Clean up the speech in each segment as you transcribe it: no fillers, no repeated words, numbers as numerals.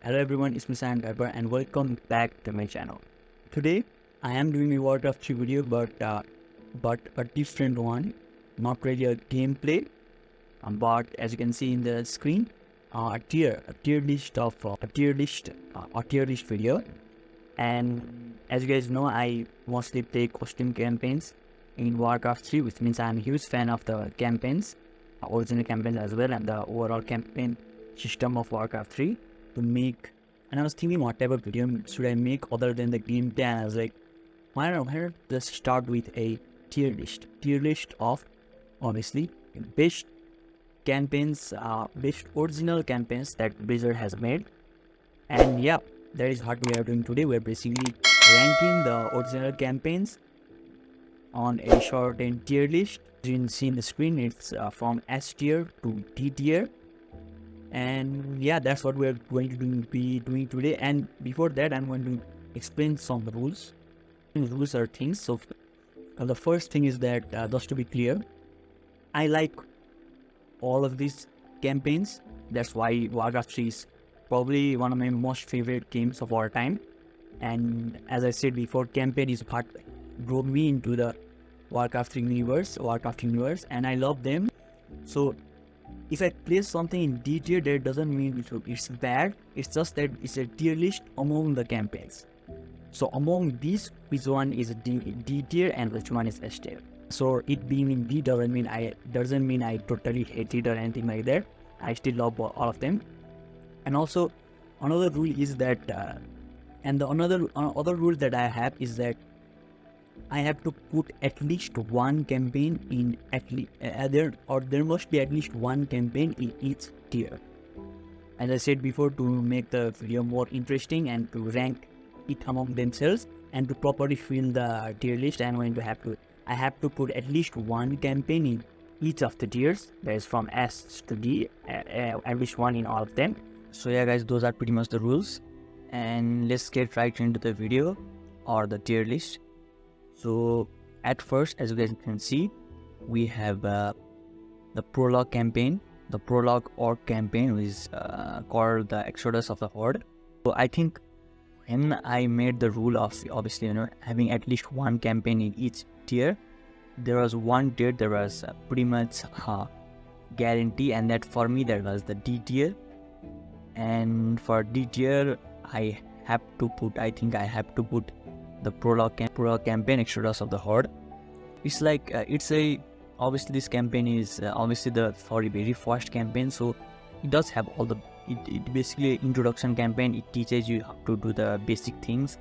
Hello everyone, it's me Sam Pepper and welcome back to my channel. Today I am doing a Warcraft 3 video but a different one, not really a gameplay, but as you can see in the screen, a tier list video. And as you guys know, I mostly play costume campaigns in Warcraft 3, which means I'm a huge fan of the campaigns, original campaigns as well, and the overall campaign system of Warcraft 3 to make. And I was thinking what type of video should I make other than the gameplay, and I was like, why not just start with a tier list of obviously best campaigns, best original campaigns that Blizzard has made. And yeah, that is what we are doing today. We're basically ranking the original campaigns on a shortened tier list. As you can see in the screen, it's from S tier to D tier. And yeah, that's what we're going to be doing today. And before that, I'm going to explain some rules. Rules are things. So the first thing is that, just to be clear, I like all of these campaigns. That's why Warcraft 3 is probably one of my most favorite games of all time. And as I said before, campaign is what drove me into the Warcraft universe, and I love them. So if I place something in D tier, that doesn't mean it's bad. It's just that it's a tier list among the campaigns. So among these, which one is D tier and which one is S tier? So it being in D doesn't mean I totally hate it or anything like that. I still love all of them. And also another rule is that, other rule that I have is that I have to put at least one campaign in there must be at least one campaign in each tier. As I said before, to make the video more interesting and to rank it among themselves and to properly fill the tier list, I have to put at least one campaign in each of the tiers. That is from S to D, at least one in all of them. So yeah guys, those are pretty much the rules, and let's get right into the video or the tier list. So at first, as you guys can see, we have the prologue campaign. The prologue orc campaign is called the Exodus of the Horde. So I think when I made the rule of obviously having at least one campaign in each tier, there was one tier there was pretty much guarantee, and that for me that was the D tier. And for D tier, I have to put the prologue campaign, Exodus of the Horde. It's like obviously this campaign is obviously the very first campaign, so it does have all the it basically introduction campaign. It teaches you how to do the basic things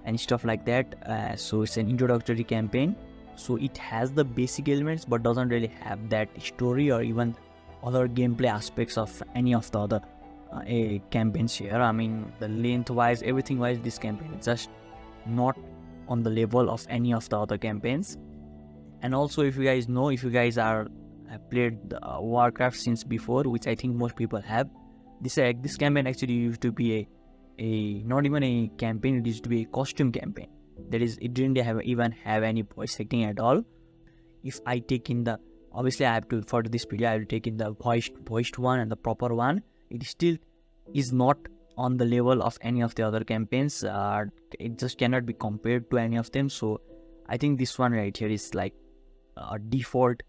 and stuff like that. So it's an introductory campaign, so it has the basic elements but doesn't really have that story or even other gameplay aspects of any of the other campaigns here. I mean, the length wise, everything wise, this campaign is just not on the level of any of the other campaigns. And also, if you guys have played Warcraft since before, which I think most people have, this campaign actually used to be a not even a campaign, it used to be a costume campaign. That is, it didn't even have any voice acting at all. If I take in the, obviously I have to, for this video I will take in the voiced one and the proper one, it still is not on the level of any of the other campaigns. It just cannot be compared to any of them. So I think this one right here is like a default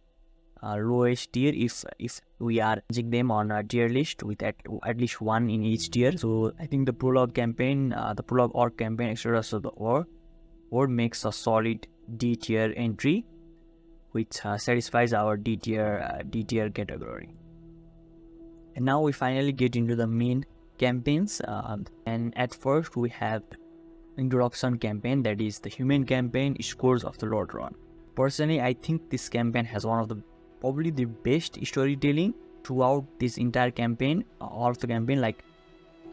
lowest tier if we are judging them on a tier list with at least one in each tier. So I think the prologue campaign, the prologue orc campaign, Exodus of the Horde makes a solid D tier entry, which satisfies our D tier category. And now we finally get into the main campaigns, and at first we have introduction campaign, that is the human campaign, Scourge of the Durotar. Personally, I think this campaign has one of the probably the best storytelling throughout this entire campaign, all of the campaign, like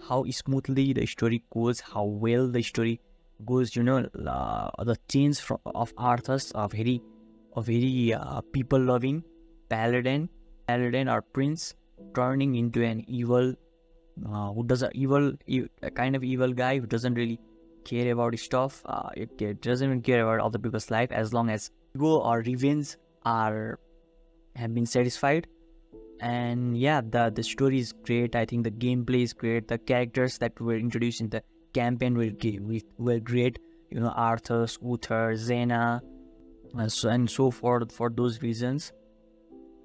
how smoothly the story goes, how well the story goes. The change of Arthas, a very people loving paladin or prince, turning into an evil a kind of evil guy who doesn't really care about stuff. It doesn't even care about other people's life as long as ego or revenge have been satisfied. And yeah, the story is great. I think the gameplay is great. The characters that were introduced in the campaign were great. You know, Arthur, Uther, Xena, and so forth. For those reasons,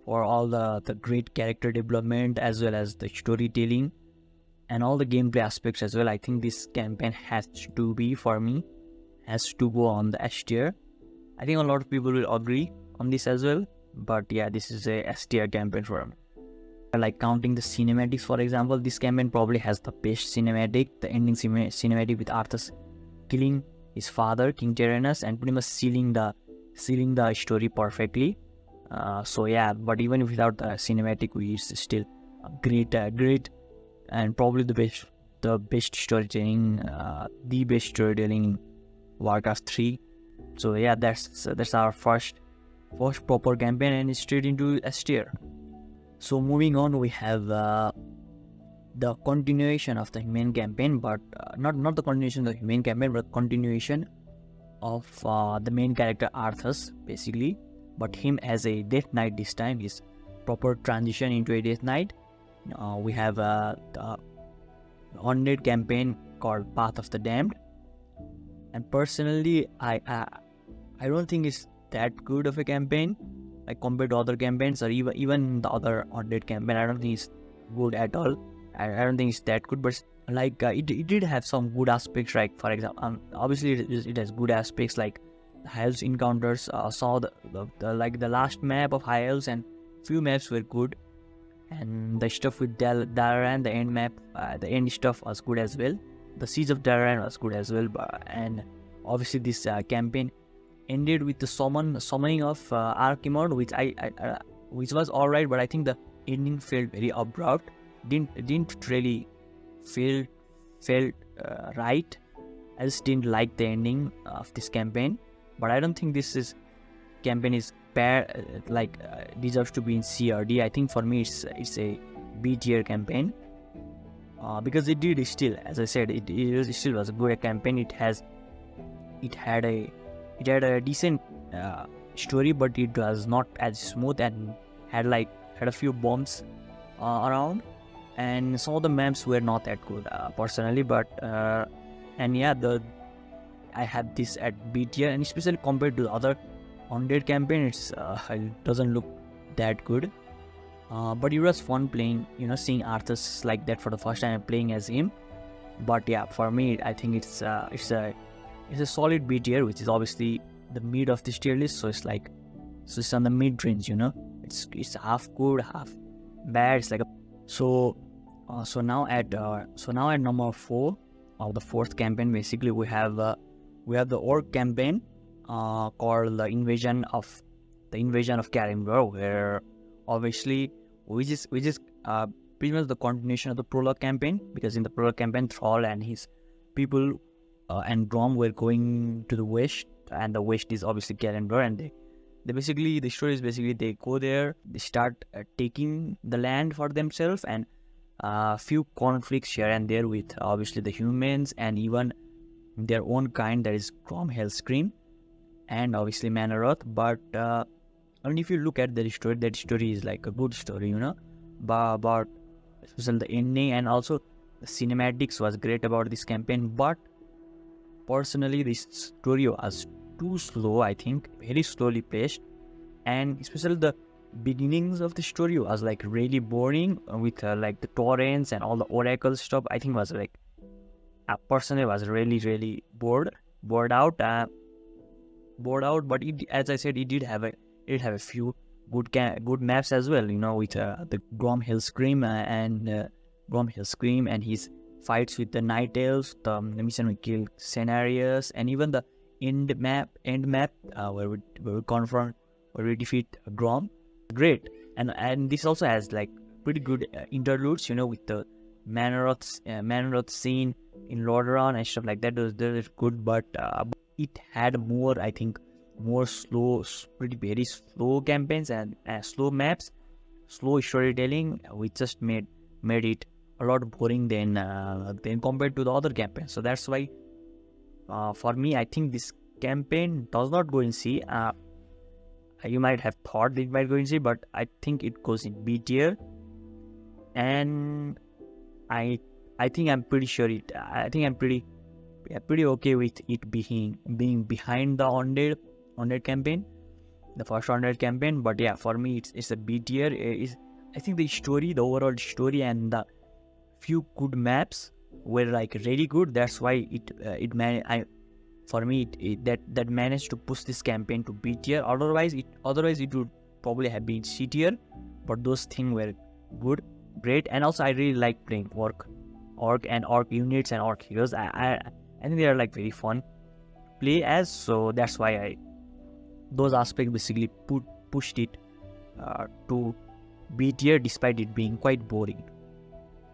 for all the great character development as well as the storytelling and all the gameplay aspects as well, I think this campaign has to be, for me, has to go on the S tier. I think a lot of people will agree on this as well, but yeah, this is a S tier campaign for me. Like counting the cinematics, for example, this campaign probably has the best cinematic, the ending cinematic with Arthur's killing his father, King Tyrannus, and pretty much sealing the story perfectly. So yeah, but even without the cinematic, it's still a great, and probably the best storytelling, the best storytelling in Warcraft 3. So yeah, that's our first proper campaign, and straight into S tier. So moving on, we have the continuation of the main campaign, but not the continuation of the main campaign, but continuation of the main character Arthas, basically, but him as a Death Knight this time. His proper transition into a Death Knight. We have the Undead campaign called Path of the Damned, and personally, I don't think it's that good of a campaign, like compared to other campaigns, or even the other Undead campaign. I don't think it's good at all. I don't think it's that good, but like it did have some good aspects. Like for example, obviously it has good aspects like High Elves encounters. Saw the last map of High Elves, and few maps were good, and the stuff with Dalaran, the end map, the end stuff was good as well. The Siege of Dalaran was good as well, and obviously this campaign ended with the summoning of Archimord, which was alright, but I think the ending felt very abrupt. Didn't really felt right. I just didn't like the ending of this campaign, but I don't think this campaign is deserves to be in CRD. I think for me it's a B tier campaign, because it did still, as I said, it still was a good campaign. It had a decent story, but it was not as smooth and had a few bombs around, and some of the maps were not that good personally. But and yeah, I had this at B tier, and especially compared to the other Undead campaign, it doesn't look that good. But it was fun playing, seeing Arthas like that for the first time, playing as him. But yeah, for me, I think it's a solid B tier, which is obviously the mid of this tier list. So it's on the mid range, It's half good, half bad. It's like so now at number 4 of the 4th campaign, basically we have the Orc campaign called the Invasion of Kalimdor, where obviously which is pretty much the continuation of the prologue campaign, because in the prologue campaign Thrall and his people and Grom were going to the west, and the west is obviously Kalimdor, and the story is basically they go there, they start taking the land for themselves, and few conflicts here and there with obviously the humans and even their own kind, that is Grom Hellscream and obviously Manoroth. But and if you look at that story is like a good story, but especially the ending and also the cinematics was great about this campaign. But personally, this story was too slow, I think, very slowly paced, and especially the beginnings of the story was like really boring with like the torrents and all the oracle stuff. I think was like I personally was really bored out. But as I said, it did have a few good maps as well, with the Grom Hellscream and his fights with the Night Elves, the mission we kill scenarios, and even the end map where we defeat Grom. Great, and this also has like pretty good interludes, with the Manoroth scene in Lordaeron and stuff like that. Those good, but it had more, I think, more slow, very slow campaigns and slow maps, slow storytelling, which just made it a lot boring than compared to the other campaigns. So that's why for me, I think this campaign does not go in C. You might have thought it might go in C, but I think it goes in B tier. and I think I'm pretty sure it. I think I'm pretty okay with it being behind the Undead campaign, the first Undead campaign. But yeah, for me it's a B tier. I think the overall story and the few good maps were like really good. That's why that managed to push this campaign to B tier. Otherwise it would probably have been C tier. But those things were good, great, and also I really like playing orc units and orc heroes. I think they are like very fun to play as. So that's why those aspects basically pushed it to B tier, despite it being quite boring.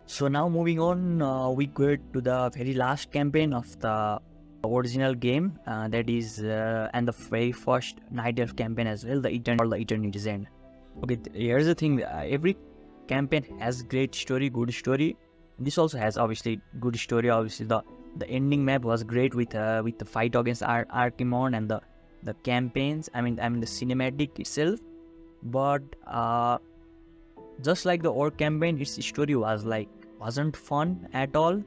So now moving on, we go to the very last campaign of the original game, that is and the very first Night Elf campaign as well, the Eternity's End. Okay, here's the thing, every campaign has great story, good story. This also has obviously good story. Obviously the ending map was great with the fight against Archimon and the campaigns, I mean the cinematic itself. But just like the Orc campaign, its story wasn't fun at all.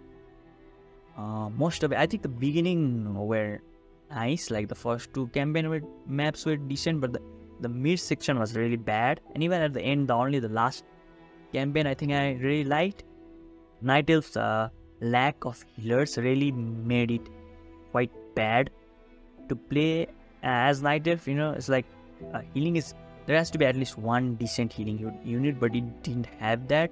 Most of it, I think the beginning were nice, like the first two campaign maps were decent, but the mid section was really bad. And even at the end, only the last campaign I think I really liked. Night Elf's lack of healers really made it quite bad to play as Night Elf. It's like healing there has to be at least one decent healing unit, but it didn't have that.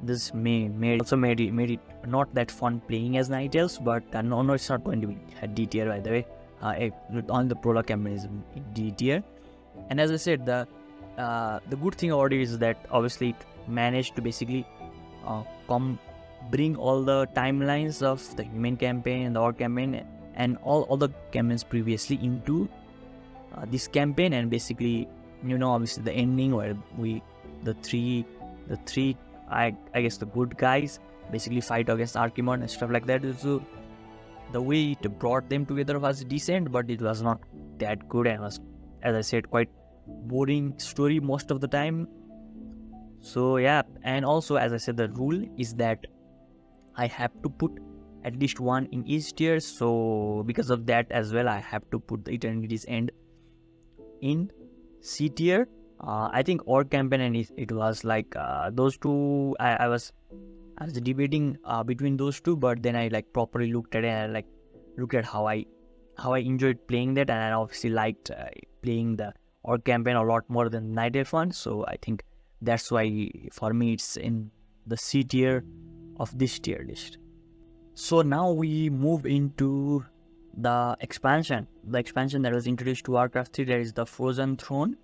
This made it not that fun playing as Night Elves. But no, it's not going to be a D tier, by the way. On the prologue campaign is D tier. And as I said, the good thing about it is that obviously it managed to basically bring all the timelines of the human campaign and the orc campaign and all the campaigns previously into this campaign. And basically, obviously the ending where the three I guess the good guys basically fight against Archimon and stuff like that. So the way it brought them together was decent, but it was not that good and was, as I said, quite boring story most of the time. So yeah, and also as I said, the rule is that I have to put at least one in each tier. So because of that as well, I have to put the Eternity's End in C tier. I think Orc campaign and it was like those two. I was debating between those two, but then I like properly looked at it and I looked at how I enjoyed playing that, and I obviously liked playing the Orc campaign a lot more than Night Elf one. So I think that's why for me it's in the C tier of this tier list. So now we move into the expansion that was introduced to Warcraft 3, that is the Frozen Throne.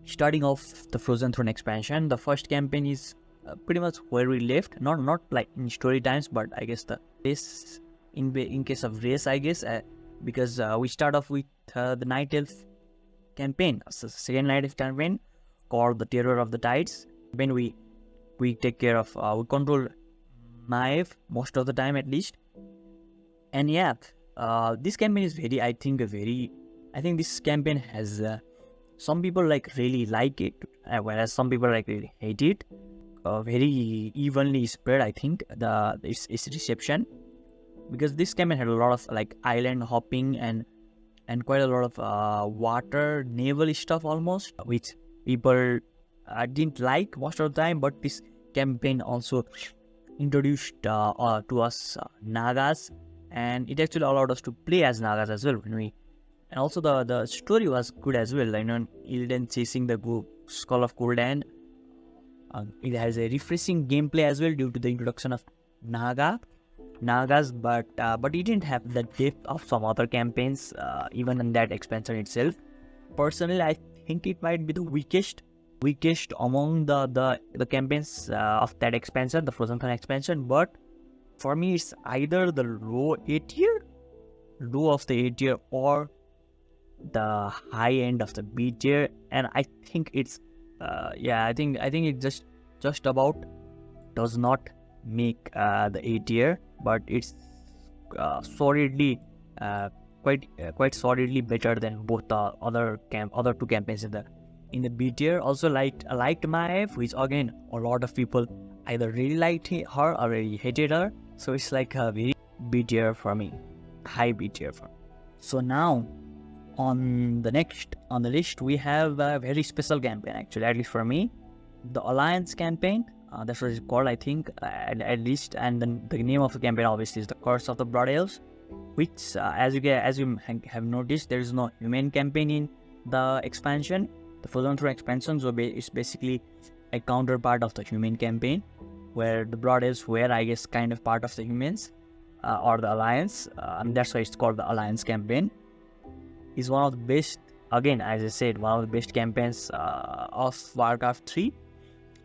Starting off the Frozen Throne expansion, the first campaign is pretty much where we left, not like in story times, but I guess the race in case of race, I guess, because we start off with the Night Elf campaign, so second Night Elf campaign called the Terror of the Tides. When we take care of we control Maiev most of the time at least. And yeah, this campaign is very, I think this campaign has some people like really like it, whereas some people like really hate it. Very evenly spread, I think, its reception, because this campaign had a lot of like island hopping and quite a lot of water naval stuff almost, which people didn't like most of the time. But this campaign also introduced to us Nagas, and it actually allowed us to play as Nagas as well and also the story was good as well. Illidan chasing the Skull of Gul'dan. It has a refreshing gameplay as well due to the introduction of Nagas, but it didn't have the depth of some other campaigns, even in that expansion itself. Personally, I think it might be the weakest among the campaigns of that expansion, the Frozen Throne expansion. But for me, it's either the low of the A tier or the high end of the B tier, and I think it's I think it just about does not make the A tier, but it's solidly quite solidly better than both the other two campaigns in the B tier. Also liked Maiev, which again a lot of people either really liked her or really hated her. So it's like a very B tier for me, high B tier for me. So now on the list we have a very special campaign, actually, at least for me, the Alliance campaign. That's what it's called, I think, at least. And then the name of the campaign obviously is the Curse of the Blood Elves, which as you have noticed, there is no human campaign in the expansion, the Frozen Throne expansion. So it's basically a counterpart of the human campaign, where the Blood Elves were, I guess, kind of part of the humans or the Alliance, and that's why it's called the Alliance campaign. It's one of the best, again, as I said, one of the best campaigns of Warcraft 3.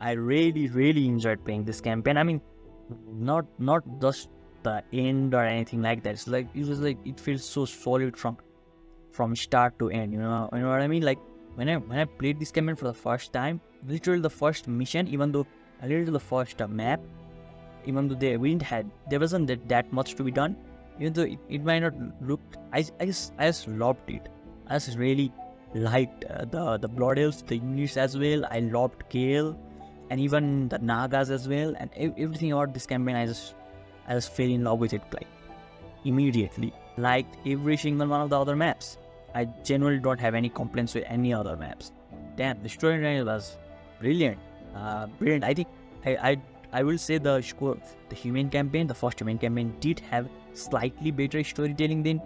I really enjoyed playing this campaign. I mean, not just the end or anything like that. It's like it feels so solid from start to end. You know what I mean? Like when I played this campaign for the first time, literally the first mission, even though a little the first map, even though there wasn't that much to be done, even though it might not look, I just loved it. I just really liked the Blood Elves, the units as well. I loved Gale and even the Nagas as well, and everything about this campaign. I just fell in love with it like immediately. Liked every single one of the other maps. I genuinely don't have any complaints with any other maps. Damn, the storyline was brilliant. I think I will say the human campaign, the first human campaign, did have slightly better storytelling than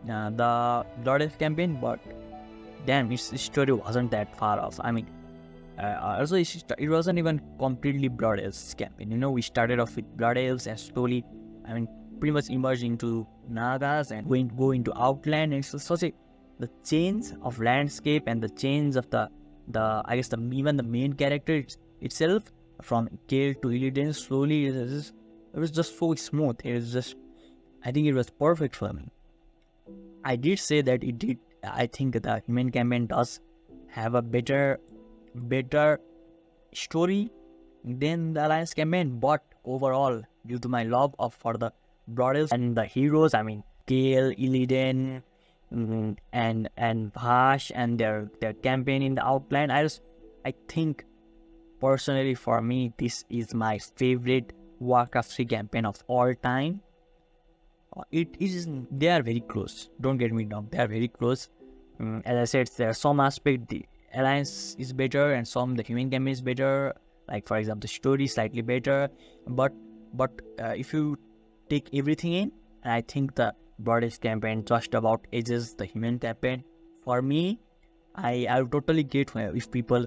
the Blood Elf campaign, but damn, its story wasn't that far off. I mean, also it wasn't even completely Blood Elves campaign. You know, we started off with Blood Elves and slowly, I mean, pretty much emerged into Nagas and go into Outland, and it's such a the change of landscape and the change of the I guess even the main character itself from Gale to Illidan slowly it was just so smooth. It was just, I think it was perfect for me. I did say that it did. I think the human campaign does have a better story than the Alliance campaign, but overall, due to my love for the Blood Elves and the heroes, I mean Gale, Illidan, and Vash and their campaign in the Outland, I think personally for me this is my favorite Warcraft 3 campaign of all time. They are very close, don't get me wrong, they are very close. As I said, there are some aspect the Alliance is better and some the human campaign is better, like for example the story is slightly better, but if you take everything in, I think the Blood Elves campaign just about edges the human campaign. For me, I totally get if people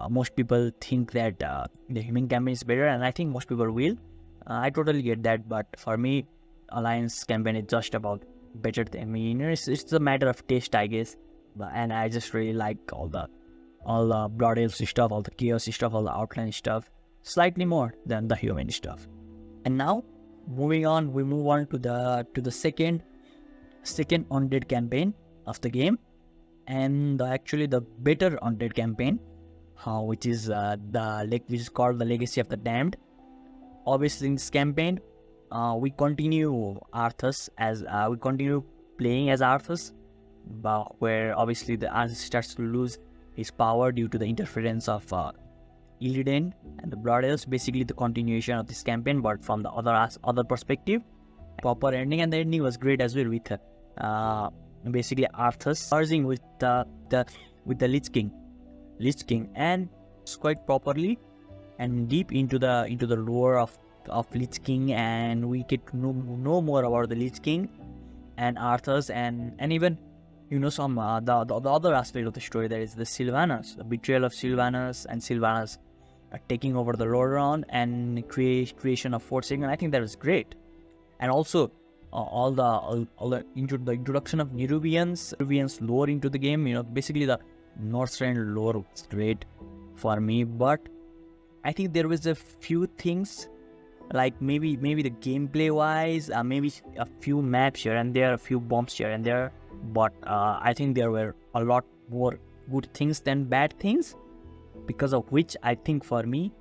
most people think that the human campaign is better, and I think most people will. I totally get that, but for me, Alliance campaign is just about better than me. You know, it's a matter of taste, I guess. And I just really like all the Blood Elves stuff, all the Chaos stuff, all the Outland stuff, slightly more than the human stuff. And now, moving on, we move on to the second Undead campaign of the game, and actually the better Undead campaign, which is called the Legacy of the Damned. Obviously, in this campaign, we continue Arthas as we continue playing as Arthas, but where obviously the Arthas starts to lose his power due to the interference of Illidan and the Blood Elves. Basically, the continuation of this campaign, but from the other perspective. Proper ending, and the ending was great as well, with basically Arthas merging with the Lich King, and it's quite properly and deep into the lore of Lich King, and we get to know more about the Lich King and Arthas, and even some the other aspect of the story, that is the Sylvanas, the betrayal of Sylvanas, and Sylvanas taking over the Lordaeron and creation of Fort Sigmund. I think that was great, and also all the introduction of Nerubians lore into the game. Basically the Northrend lore was great for me, but I think there was a few things, like maybe the gameplay wise, maybe a few maps here and there, a few bombs here and there, but I think there were a lot more good things than bad things, because of which I think for me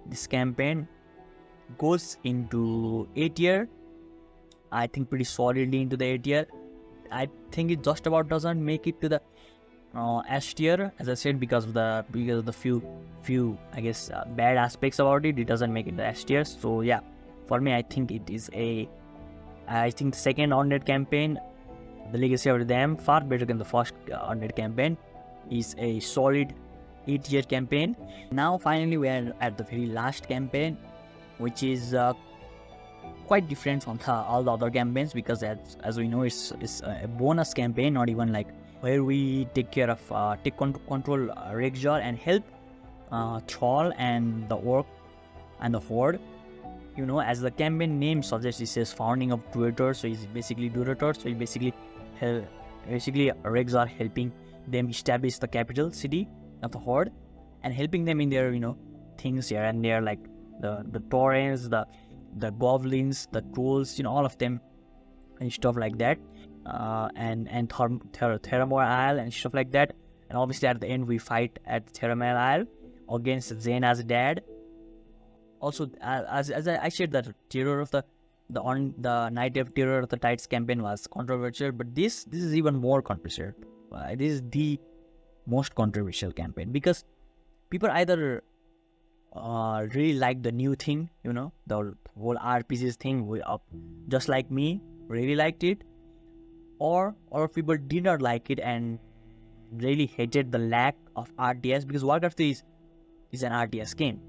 this campaign goes into A tier. I think pretty solidly into the A tier. I think it just about doesn't make it to the S tier, as I said, because of the few I guess bad aspects about it. It doesn't make it the S tier. So yeah, for me, I think it is I think the second Undead campaign, the Legacy of the Dam, far better than the first Undead campaign, is a solid 8-tier campaign. Now finally we are at the very last campaign, which is quite different from all the other campaigns, because as we know, it's a bonus campaign, not even like where we take care of control Rexjar and help Troll and the Orc and the Horde. You know, as the campaign name suggests, it says founding of Durotar, so he's basically Durotar. So he basically Rexjar helping them establish the capital city of the Horde and helping them in their things here and there, like the torrents, the goblins, the trolls, all of them and stuff like that, and Theramore Isle and stuff like that. And obviously at the end we fight at Theramore Isle against Zena's dad. Also, as I said, that Terror of the Night of Terror of the Tides campaign was controversial, but this is even more controversial. This is the most controversial campaign, because people either really like the new thing, the whole RPGs thing, just like me, really liked it, or people did not like it and really hated the lack of RTS, because Warcraft is an RTS game.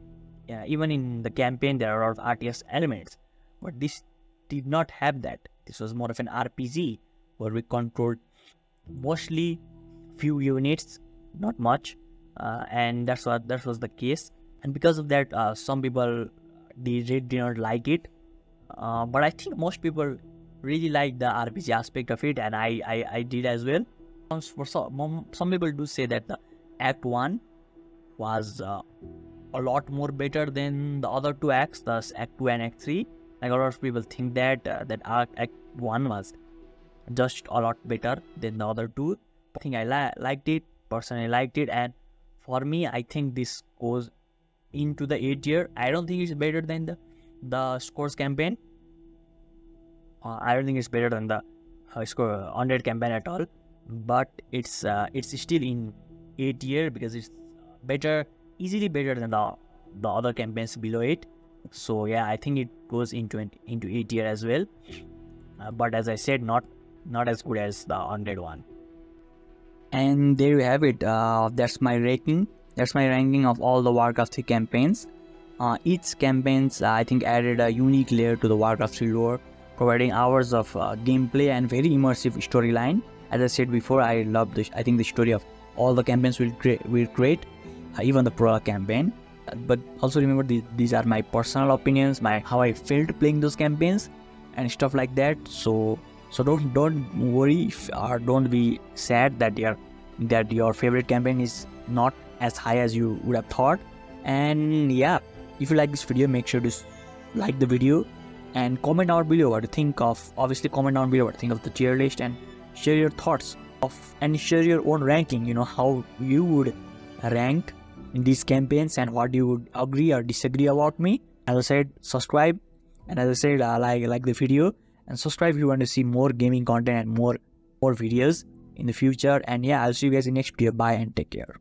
Yeah, even in the campaign there are a lot of RTS elements, but this did not have that. This was more of an RPG where we controlled mostly few units, not much, and that was the case. And because of that, some people did not like it, but I think most people really like the RPG aspect of it, and I did as well. Some people do say that the Act 1 was a lot more better than the other two acts, thus Act 2 and Act 3. Like, a lot of people think that Act 1 was just a lot better than the other two. I think I liked it, personally liked it, and for me, I think this goes into the 8 tier. I don't think it's better than the Scourge campaign. I don't think it's better than the Undead campaign at all, but it's still in 8 tier because it's better, easily better than the other campaigns below it. So yeah, I think it goes into 8 tier as well, but as I said, not as good as the Undead one. And there you have it. That's my rating. That's my ranking of all the Warcraft 3 campaigns. Each campaigns I think added a unique layer to the Warcraft 3 lore, providing hours of gameplay and very immersive storyline. As I said before, I think the story of all the campaigns will great, even the prologue campaign. But also remember, these are my personal opinions, how I felt playing those campaigns and stuff like that. So don't worry or don't be sad that your favorite campaign is not as high as you would have thought. And yeah, if you like this video, make sure to like the video and comment down below what you think of. Obviously, comment down below what you think of the tier list and share your thoughts and share your own ranking. How you would rank in these campaigns and what you would agree or disagree about me. As I said, subscribe, and as I said, like the video, and subscribe if you want to see more gaming content and more videos in the future. And yeah, I'll see you guys in next video. Bye and take care.